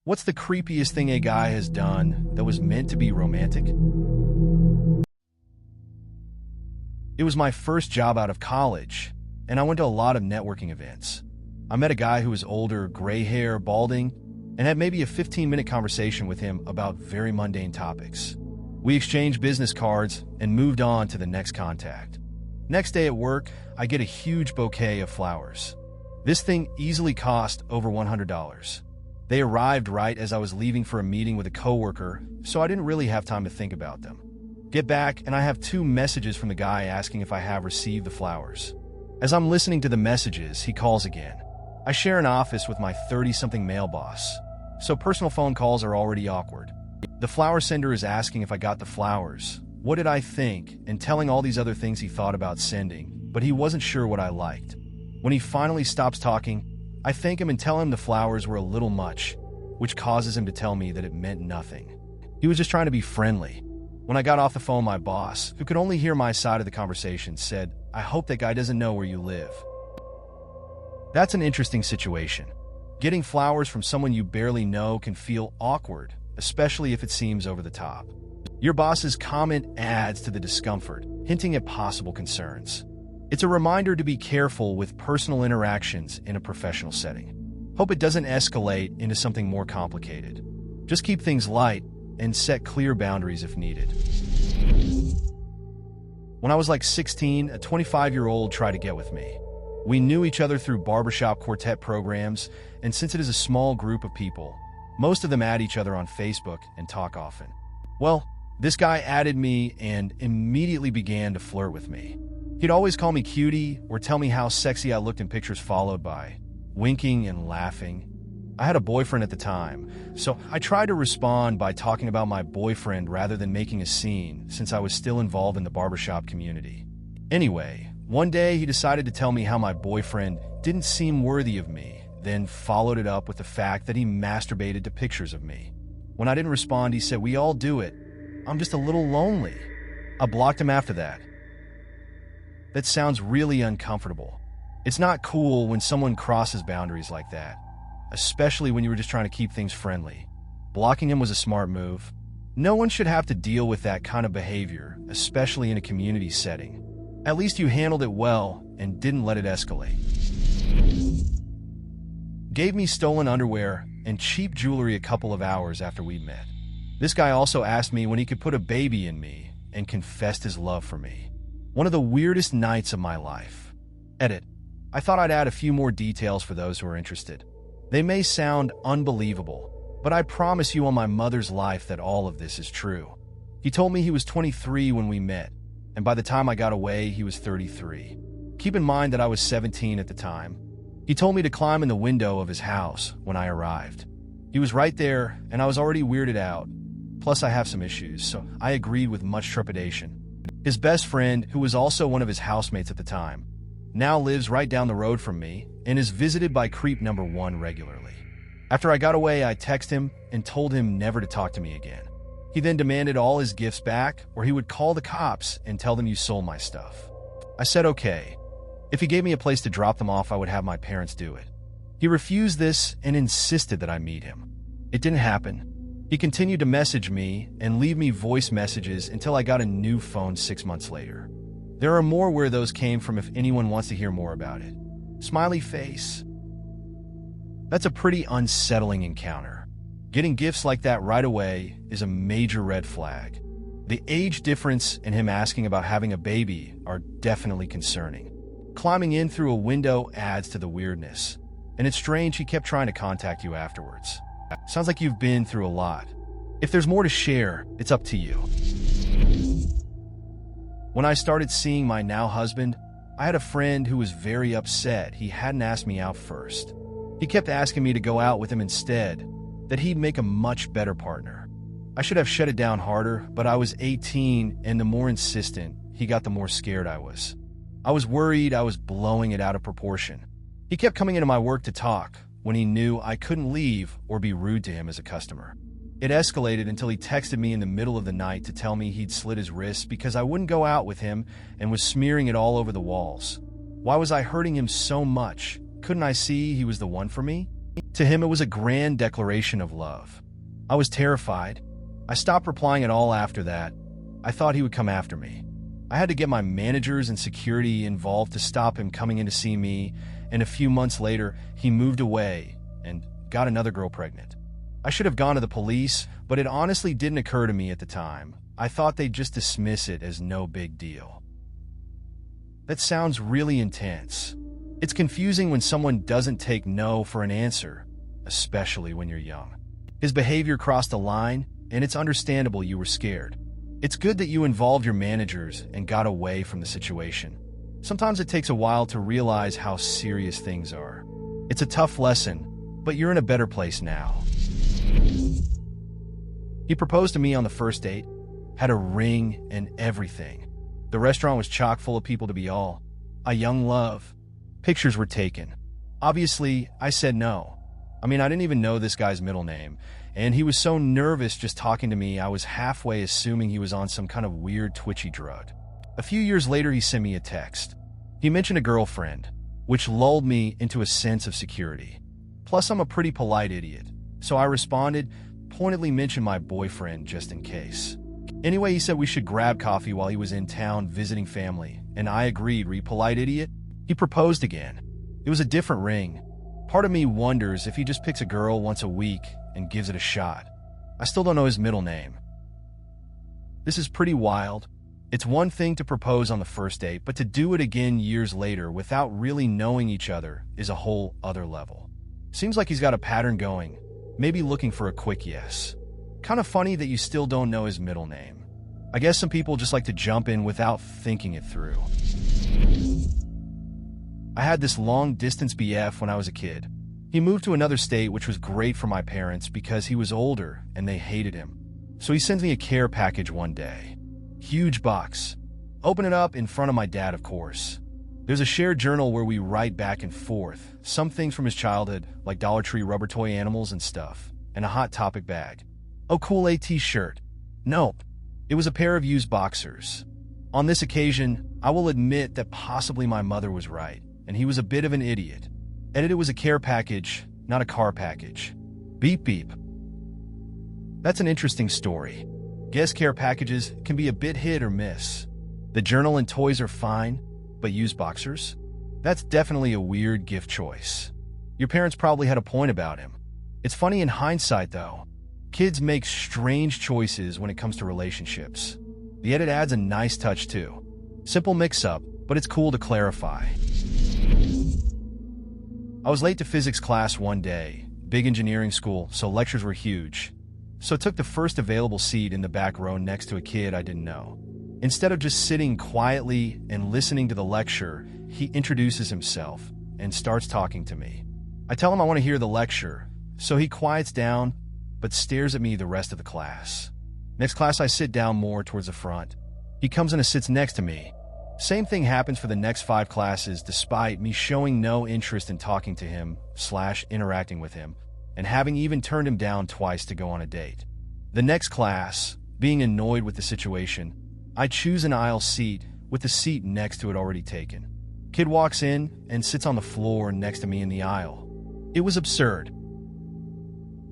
What's the creepiest thing a guy has done that was meant to be romantic? It was my first job out of college, and I went to a lot of networking events. I met a guy who was older, gray hair, balding, and had maybe a 15-minute conversation with him about very mundane topics. We exchanged business cards and moved on to the next contact. Next day at work, I get a huge bouquet of flowers. This thing easily cost over $100. They arrived right as I was leaving for a meeting with a coworker, so I didn't really have time to think about them. Get back, and I have 2 messages from the guy asking if I have received the flowers. As I'm listening to the messages, he calls again. I share an office with my 30-something male boss, so personal phone calls are already awkward. The flower sender is asking if I got the flowers, what did I think, and telling all these other things he thought about sending, but he wasn't sure what I liked. When he finally stops talking, I thank him and tell him the flowers were a little much, which causes him to tell me that it meant nothing. He was just trying to be friendly. When I got off the phone, my boss, who could only hear my side of the conversation, said, "I hope that guy doesn't know where you live." That's an interesting situation. Getting flowers from someone you barely know can feel awkward, especially if it seems over the top. Your boss's comment adds to the discomfort, hinting at possible concerns. It's a reminder to be careful with personal interactions in a professional setting. Hope it doesn't escalate into something more complicated. Just keep things light and set clear boundaries if needed. When I was like 16, a 25-year-old tried to get with me. We knew each other through barbershop quartet programs, and since it is a small group of people, most of them add each other on Facebook and talk often. Well, this guy added me and immediately began to flirt with me. He'd always call me cutie or tell me how sexy I looked in pictures, followed by winking and laughing. I had a boyfriend at the time, so I tried to respond by talking about my boyfriend rather than making a scene, since I was still involved in the barbershop community. Anyway, one day he decided to tell me how my boyfriend didn't seem worthy of me, then followed it up with the fact that he masturbated to pictures of me. When I didn't respond, he said, "We all do it. I'm just a little lonely." I blocked him after that. That sounds really uncomfortable. It's not cool when someone crosses boundaries like that, especially when you were just trying to keep things friendly. Blocking him was a smart move. No one should have to deal with that kind of behavior, especially in a community setting. At least you handled it well and didn't let it escalate. Gave me stolen underwear and cheap jewelry a couple of hours after we met. This guy also asked me when he could put a baby in me and confessed his love for me. One of the weirdest nights of my life. Edit. I thought I'd add a few more details for those who are interested. They may sound unbelievable, but I promise you on my mother's life that all of this is true. He told me he was 23 when we met, and by the time I got away, he was 33. Keep in mind that I was 17 at the time. He told me to climb in the window of his house when I arrived. He was right there, and I was already weirded out. Plus, I have some issues, so I agreed with much trepidation. His best friend, who was also one of his housemates at the time, now lives right down the road from me and is visited by creep number 1 regularly. After I got away, I texted him and told him never to talk to me again. He then demanded all his gifts back, or he would call the cops and tell them you sold my stuff. I said okay. If he gave me a place to drop them off, I would have my parents do it. He refused this and insisted that I meet him. It didn't happen. He continued to message me and leave me voice messages until I got a new phone 6 months later. There are more where those came from if anyone wants to hear more about it. Smiley face. That's a pretty unsettling encounter. Getting gifts like that right away is a major red flag. The age difference and him asking about having a baby are definitely concerning. Climbing in through a window adds to the weirdness, and it's strange he kept trying to contact you afterwards. Sounds like you've been through a lot. If there's more to share, it's up to you. When I started seeing my now husband, I had a friend who was very upset he hadn't asked me out first. He kept asking me to go out with him instead, that he'd make a much better partner. I should have shut it down harder, but I was 18, and the more insistent he got, the more scared I was. I was worried I was blowing it out of proportion. He kept coming into my work to talk when he knew I couldn't leave or be rude to him as a customer. It escalated until he texted me in the middle of the night to tell me he'd slit his wrists because I wouldn't go out with him and was smearing it all over the walls. Why was I hurting him so much? Couldn't I see he was the one for me? To To him, it was a grand declaration of love. I was terrified. I stopped replying at all after that. I thought he would come after me. I had to get my managers and security involved to stop him coming in to see me, and a few months later, he moved away and got another girl pregnant. I should have gone to the police, but it honestly didn't occur to me at the time. I thought they'd just dismiss it as no big deal. That sounds really intense. It's confusing when someone doesn't take no for an answer, especially when you're young. His behavior crossed a line, and it's understandable you were scared. It's good that you involved your managers and got away from the situation. Sometimes it takes a while to realize how serious things are. It's a tough lesson, but you're in a better place now. He proposed to me on the first date, had a ring and everything. The restaurant was chock full of people to be all a young love. Pictures were taken. Obviously, I said no. I didn't even know this guy's middle name, and he was so nervous just talking to me, I was halfway assuming he was on some kind of weird twitchy drug. A few years later, he sent me a text. He mentioned a girlfriend, which lulled me into a sense of security. Plus, I'm a pretty polite idiot, so I responded, pointedly mentioned my boyfriend just in case. Anyway, he said we should grab coffee while he was in town visiting family, and I agreed. Polite idiot? He proposed again. It was a different ring. Part of me wonders if he just picks a girl once a week and gives it a shot. I still don't know his middle name. This is pretty wild. It's one thing to propose on the first date, but to do it again years later without really knowing each other is a whole other level. Seems like he's got a pattern going, maybe looking for a quick yes. Kind of funny that you still don't know his middle name. I guess some people just like to jump in without thinking it through. I had this long-distance BF when I was a kid. He moved to another state, which was great for my parents because he was older and they hated him. So he sends me a care package one day. Huge box. Open it up in front of my dad, of course. There's a shared journal where we write back and forth, some things from his childhood, like Dollar Tree rubber toy animals and stuff, and a Hot Topic bag. Oh, cool, a t-shirt. Nope. It was a pair of used boxers. On this occasion, I will admit that possibly my mother was right, and he was a bit of an idiot. It was a care package, not a car package. Beep beep. That's an interesting story. Guess care packages can be a bit hit or miss. The journal and toys are fine, but used boxers? That's definitely a weird gift choice. Your parents probably had a point about him. It's funny in hindsight, though. Kids make strange choices when it comes to relationships. The edit adds a nice touch, too. Simple mix-up, but it's cool to clarify. I was late to physics class one day, big engineering school, so lectures were huge. So took the first available seat in the back row next to a kid I didn't know. Instead of just sitting quietly and listening to the lecture, he introduces himself and starts talking to me. I tell him I want to hear the lecture, so he quiets down, but stares at me the rest of the class. Next class, I sit down more towards the front. He comes in and sits next to me. Same thing happens for the next 5 classes, despite me showing no interest in talking to him / interacting with him, and having even turned him down twice to go on a date. The next class, being annoyed with the situation, I choose an aisle seat with the seat next to it already taken. Kid walks in and sits on the floor next to me in the aisle. It was absurd.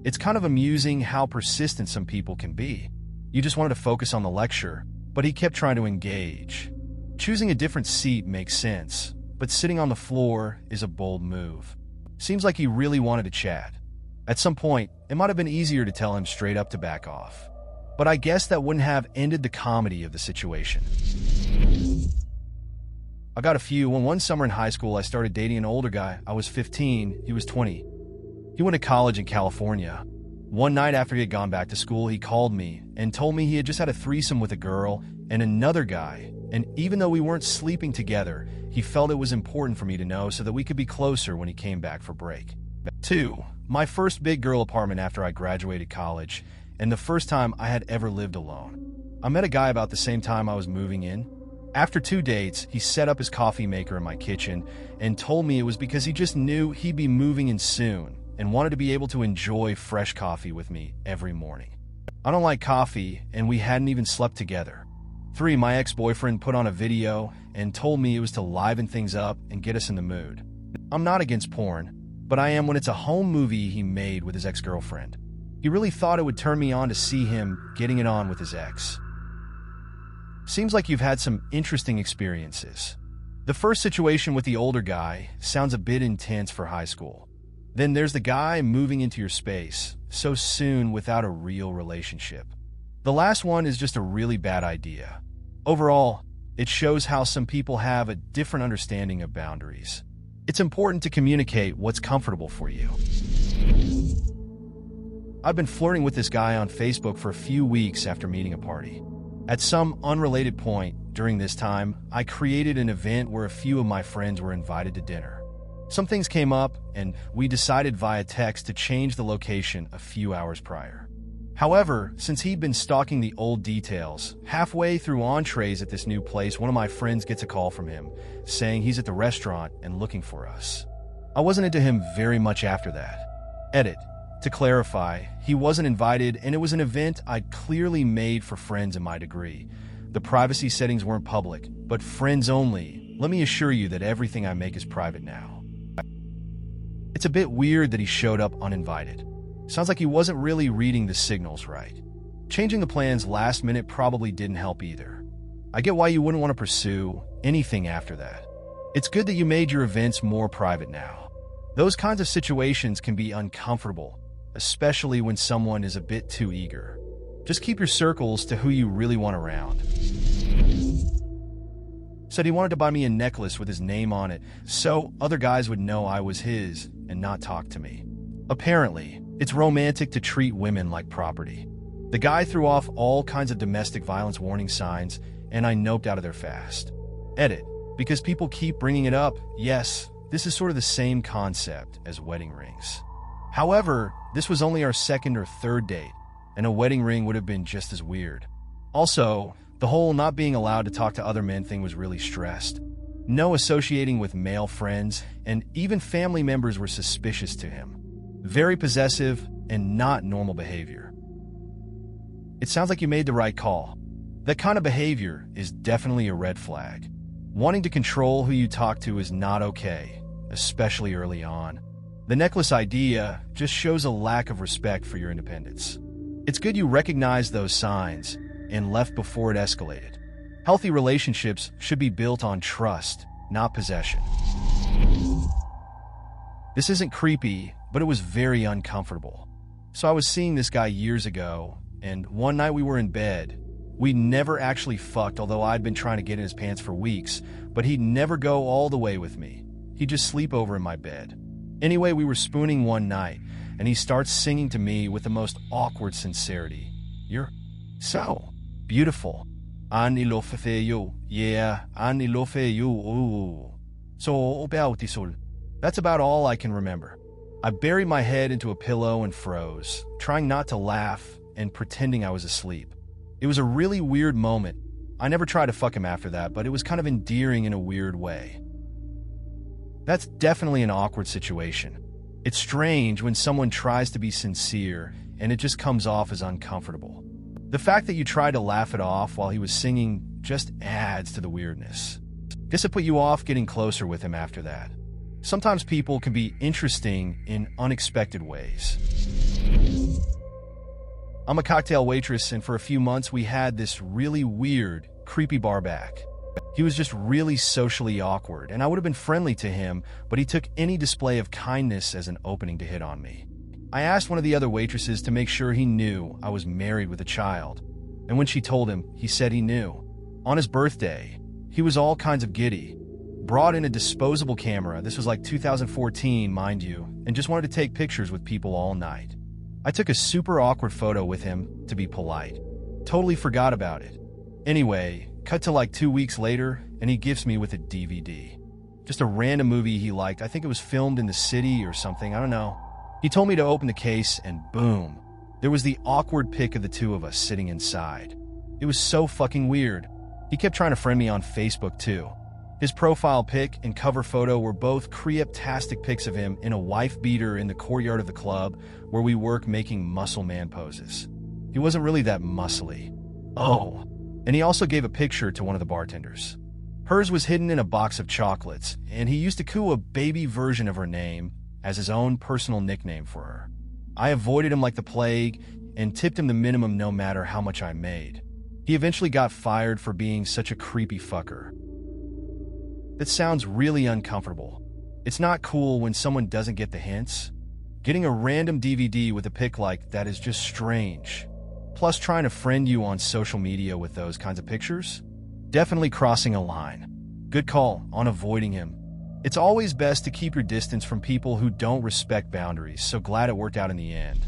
It's kind of amusing how persistent some people can be. You just wanted to focus on the lecture, but he kept trying to engage. Choosing a different seat makes sense, but sitting on the floor is a bold move. Seems like he really wanted to chat. At some point, it might have been easier to tell him straight up to back off. But I guess that wouldn't have ended the comedy of the situation. I got a few. When one summer in high school, I started dating an older guy. I was 15, he was 20. He went to college in California. One night after he had gone back to school, he called me and told me he had just had a threesome with a girl and another guy, and even though we weren't sleeping together, he felt it was important for me to know so that we could be closer when he came back for break. 2. My first big girl apartment after I graduated college, and the first time I had ever lived alone. I met a guy about the same time I was moving in. After 2 dates, he set up his coffee maker in my kitchen and told me it was because he just knew he'd be moving in soon and wanted to be able to enjoy fresh coffee with me every morning. I don't like coffee, and we hadn't even slept together. 3. My ex-boyfriend put on a video and told me it was to liven things up and get us in the mood. I'm not against porn, but I am when it's a home movie he made with his ex-girlfriend. He really thought it would turn me on to see him getting it on with his ex. Seems like you've had some interesting experiences. The first situation with the older guy sounds a bit intense for high school. Then there's the guy moving into your space so soon without a real relationship. The last one is just a really bad idea. Overall, it shows how some people have a different understanding of boundaries. It's important to communicate what's comfortable for you. I've been flirting with this guy on Facebook for a few weeks after meeting a party. At some unrelated point during this time, I created an event where a few of my friends were invited to dinner. Some things came up, and we decided via text to change the location a few hours prior. However, since he'd been stalking the old details, halfway through entrees at this new place, one of my friends gets a call from him, saying he's at the restaurant and looking for us. I wasn't into him very much after that. Edit. To clarify, he wasn't invited, and it was an event I'd clearly made for friends in my degree. The privacy settings weren't public, but friends only. Let me assure you that everything I make is private now. It's a bit weird that he showed up uninvited. Sounds like he wasn't really reading the signals right. Changing the plans last minute probably didn't help either. I get why you wouldn't want to pursue anything after that. It's good that you made your events more private now. Those kinds of situations can be uncomfortable, especially when someone is a bit too eager. Just keep your circles to who you really want around. Said he wanted to buy me a necklace with his name on it, so other guys would know I was his and not talk to me. Apparently, it's romantic to treat women like property. The guy threw off all kinds of domestic violence warning signs, and I noped out of there fast. Edit. Because people keep bringing it up, yes, this is sort of the same concept as wedding rings. However, this was only our second or third date, and a wedding ring would have been just as weird. Also, the whole not being allowed to talk to other men thing was really stressed. No associating with male friends, and even family members were suspicious to him. Very possessive and not normal behavior. It sounds like you made the right call. That kind of behavior is definitely a red flag. Wanting to control who you talk to is not okay, especially early on. The necklace idea just shows a lack of respect for your independence. It's good you recognized those signs and left before it escalated. Healthy relationships should be built on trust, not possession. This isn't creepy, but it was very uncomfortable. So I was seeing this guy years ago, and one night we were in bed. We never actually fucked, although I'd been trying to get in his pants for weeks, but he'd never go all the way with me. He'd just sleep over in my bed. Anyway, we were spooning one night, and he starts singing to me with the most awkward sincerity. "You're so beautiful. I love you. Yeah, I love you. Ooh. So beautiful." That's about all I can remember. I buried my head into a pillow and froze, trying not to laugh and pretending I was asleep. It was a really weird moment. I never tried to fuck him after that, but it was kind of endearing in a weird way. That's definitely an awkward situation. It's strange when someone tries to be sincere and it just comes off as uncomfortable. The fact that you tried to laugh it off while he was singing just adds to the weirdness. Guess it put you off getting closer with him after that. Sometimes people can be interesting in unexpected ways. I'm a cocktail waitress, and for a few months we had this really weird, creepy bar back. He was just really socially awkward, and I would have been friendly to him, but he took any display of kindness as an opening to hit on me. I asked one of the other waitresses to make sure he knew I was married with a child, and when she told him, he said he knew. On his birthday, he was all kinds of giddy. Brought in a disposable camera, this was like 2014, mind you, and just wanted to take pictures with people all night. I took a super awkward photo with him to be polite. Totally forgot about it. Anyway, cut to like 2 weeks later, and he gifts me with a DVD. Just a random movie he liked. I think it was filmed in the city or something, I don't know. He told me to open the case, and boom, there was the awkward pic of the two of us sitting inside. It was so fucking weird. He kept trying to friend me on Facebook too. His profile pic and cover photo were both creeptastic pics of him in a wife beater in the courtyard of the club where we work making muscle man poses. He wasn't really that muscly. Oh, and he also gave a picture to one of the bartenders. Hers was hidden in a box of chocolates, and he used to coo a baby version of her name, as his own personal nickname for her. I avoided him like the plague and tipped him the minimum no matter how much I made. He eventually got fired for being such a creepy fucker. That sounds really uncomfortable. It's not cool when someone doesn't get the hints. Getting a random DVD with a pic like that is just strange. Plus, trying to friend you on social media with those kinds of pictures? Definitely crossing a line. Good call on avoiding him. It's always best to keep your distance from people who don't respect boundaries, so glad it worked out in the end.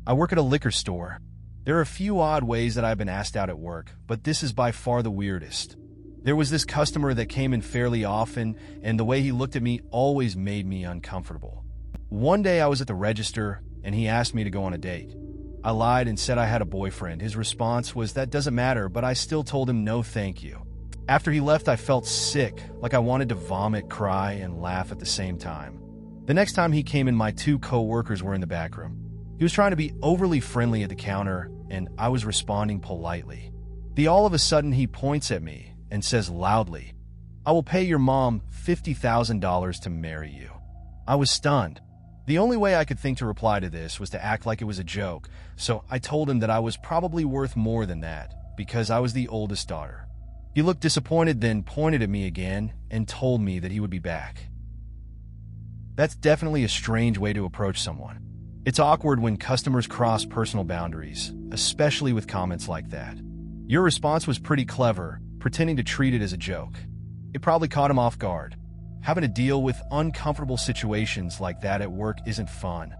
I work at a liquor store. There are a few odd ways that I've been asked out at work, but this is by far the weirdest. There was this customer that came in fairly often, and the way he looked at me always made me uncomfortable. One day I was at the register, and he asked me to go on a date. I lied and said I had a boyfriend. His response was, "That doesn't matter," but I still told him no thank you. After he left, I felt sick, like I wanted to vomit, cry, and laugh at the same time. The next time he came in, my two co-workers were in the back room. He was trying to be overly friendly at the counter, and I was responding politely. All of a sudden, he points at me and says loudly, "I will pay your mom $50,000 to marry you." I was stunned. The only way I could think to reply to this was to act like it was a joke, so I told him that I was probably worth more than that, because I was the oldest daughter. He looked disappointed, then pointed at me again and told me that he would be back. That's definitely a strange way to approach someone. It's awkward when customers cross personal boundaries, especially with comments like that. Your response was pretty clever, pretending to treat it as a joke. It probably caught him off guard. Having to deal with uncomfortable situations like that at work isn't fun.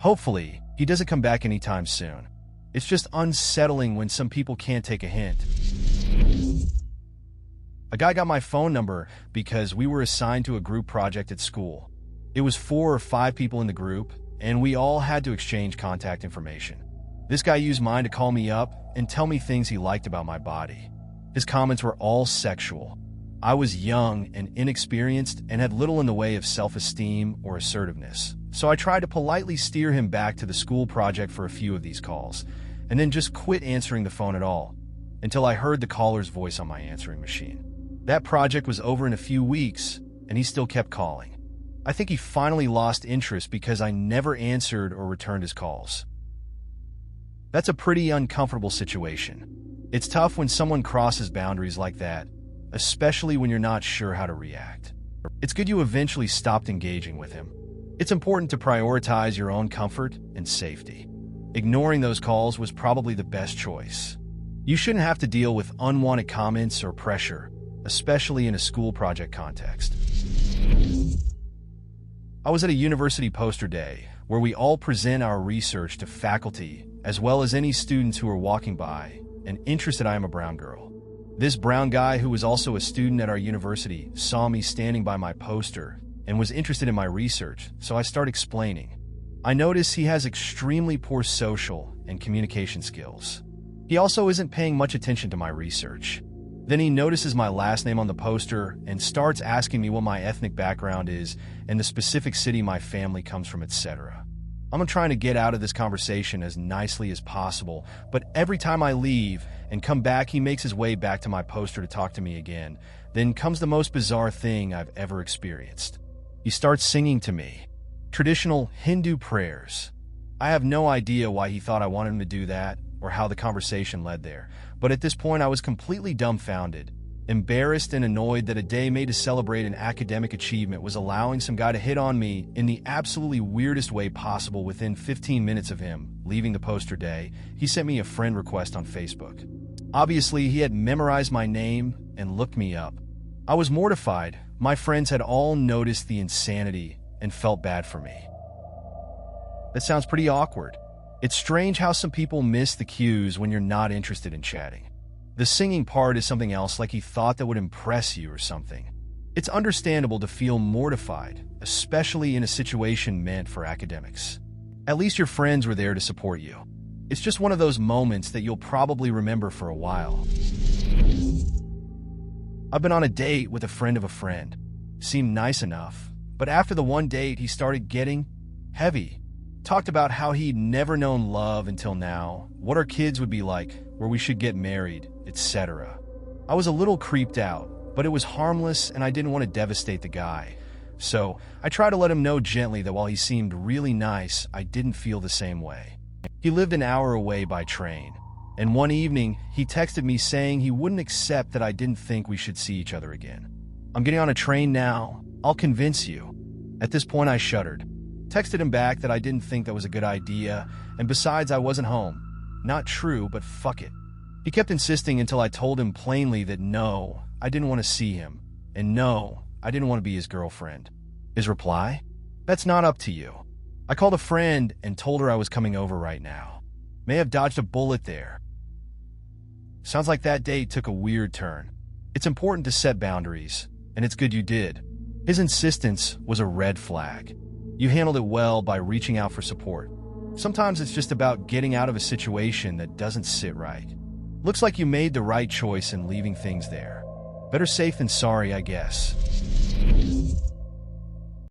Hopefully, he doesn't come back anytime soon. It's just unsettling when some people can't take a hint. A guy got my phone number because we were assigned to a group project at school. It was 4 or 5 people in the group, and we all had to exchange contact information. This guy used mine to call me up and tell me things he liked about my body. His comments were all sexual. I was young and inexperienced and had little in the way of self-esteem or assertiveness, so I tried to politely steer him back to the school project for a few of these calls, and then just quit answering the phone at all, until I heard the caller's voice on my answering machine. That project was over in a few weeks, and he still kept calling. I think he finally lost interest because I never answered or returned his calls. That's a pretty uncomfortable situation. It's tough when someone crosses boundaries like that, especially when you're not sure how to react. It's good you eventually stopped engaging with him. It's important to prioritize your own comfort and safety. Ignoring those calls was probably the best choice. You shouldn't have to deal with unwanted comments or pressure, especially in a school project context. I was at a university poster day where we all present our research to faculty as well as any students who are walking by, and interested. I am a brown girl. This brown guy, who was also a student at our university, saw me standing by my poster and was interested in my research, so I start explaining. I notice he has extremely poor social and communication skills. He also isn't paying much attention to my research. Then he notices my last name on the poster and starts asking me what my ethnic background is and the specific city my family comes from, etc. I'm trying to get out of this conversation as nicely as possible, but every time I leave and come back, he makes his way back to my poster to talk to me again. Then comes the most bizarre thing I've ever experienced. He starts singing to me traditional Hindu prayers. I have no idea why he thought I wanted him to do that or how the conversation led there, but at this point I was completely dumbfounded, embarrassed and annoyed that a day made to celebrate an academic achievement was allowing some guy to hit on me in the absolutely weirdest way possible. Within 15 minutes of him leaving the poster day, he sent me a friend request on Facebook. Obviously, he had memorized my name and looked me up. I was mortified. My friends had all noticed the insanity and felt bad for me. That sounds pretty awkward. It's strange how some people miss the cues when you're not interested in chatting. The singing part is something else, like he thought that would impress you or something. It's understandable to feel mortified, especially in a situation meant for academics. At least your friends were there to support you. It's just one of those moments that you'll probably remember for a while. I've been on a date with a friend of a friend. Seemed nice enough, but after the one date, he started getting heavy. Talked about how he'd never known love until now, what our kids would be like, where we should get married, etc. I was a little creeped out, but it was harmless and I didn't want to devastate the guy. So I tried to let him know gently that while he seemed really nice, I didn't feel the same way. He lived an hour away by train, and one evening he texted me saying he wouldn't accept that I didn't think we should see each other again. "I'm getting on a train now. I'll convince you." At this point I shuddered. Texted him back that I didn't think that was a good idea, and besides I wasn't home. Not true, but fuck it. He kept insisting until I told him plainly that no, I didn't want to see him, and no, I didn't want to be his girlfriend. His reply? "That's not up to you." I called a friend and told her I was coming over right now. May have dodged a bullet there. Sounds like that date took a weird turn. It's important to set boundaries, and it's good you did. His insistence was a red flag. You handled it well by reaching out for support. Sometimes it's just about getting out of a situation that doesn't sit right. Looks like you made the right choice in leaving things there. Better safe than sorry, I guess.